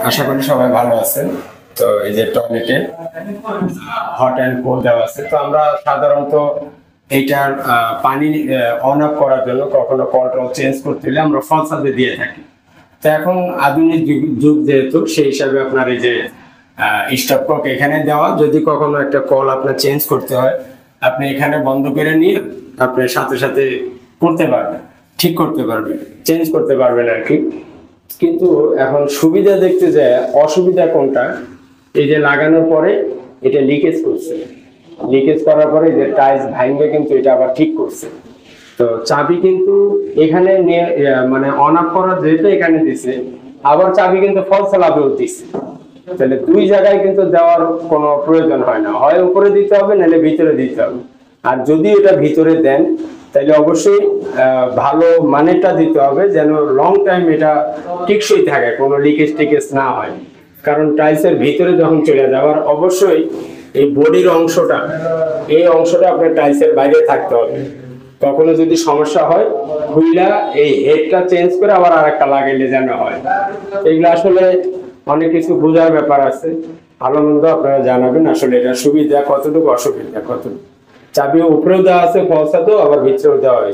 আশা করি সবাই ভালো আছেন। তো এই যে টয়লেটে হট অ্যান্ড কোল্ড দেওয়া আছে। তো আমরা সাধারণত এইটার পানি অন অফ করার জন্য কখনো কন্ট্রোল চেঞ্জ করতে হলে আমরা ফল সাথে দিয়ে থাকি। তো এখন আধুনিক যুগ যেহেতু, সেই হিসাবে আপনার এই যে স্টপ কক এখানে দেওয়া, যদি কখনো একটা কল আপনার চেঞ্জ করতে হয়, আপনি এখানে বন্ধ করে নিয়ে আপনি সাথে সাথে করতে পারবেন, ঠিক করতে পারবেন, চেঞ্জ করতে পারবেন আর কি। কিন্তু এখন সুবিধা দেখতে যায়, অসুবিধা কোনটা, এই যে লাগানোর পরে এটা লিকেজ করছে, লিকেজ করার পরে যে টাইলস ভাঙবে, কিন্তু এটা আবার ঠিক করছে। তো চাবি কিন্তু এখানে মানে অন অফ করার যেটা এখানে দিছে, আবার চাবি কিন্তু ফলস লাভেও দিছে। তাহলে দুই জায়গায় কিন্তু দেওয়ার কোনো প্রয়োজন হয় না, হয় উপরে দিতে হবে নাহলে ভিতরে দিতে হবে। আর যদি এটা ভিতরে দেন তাহলে অবশ্যই ভালো মানেরটা দিতে হবে, যেন লং টাইম এটা টিকসই থাকে, কোনো লিকেজ টিকেজ না হয়। কারণ টাইলসের ভিতরে যখন চলে যাওয়ার, অবশ্যই এই বডির অংশটা, এই অংশটা আপনার টাইলসের বাইরে থাকতে হবে। কখনো যদি সমস্যা হয়, খুইলা এই হেডটা চেঞ্জ করে আবার আরেকটা লাগাইলে যেন হয়। এগুলো আসলে অনেক কিছু বোঝার ব্যাপার আছে, ভালো মন্দ আপনারা জানাবেন আসলে এটা সুবিধা কতটুকু, অসুবিধা কতটুকু। চাবি উপরেও দেওয়া আছে ফলসাতেও, আবার ভিতরেও দেওয়া হয়েছে।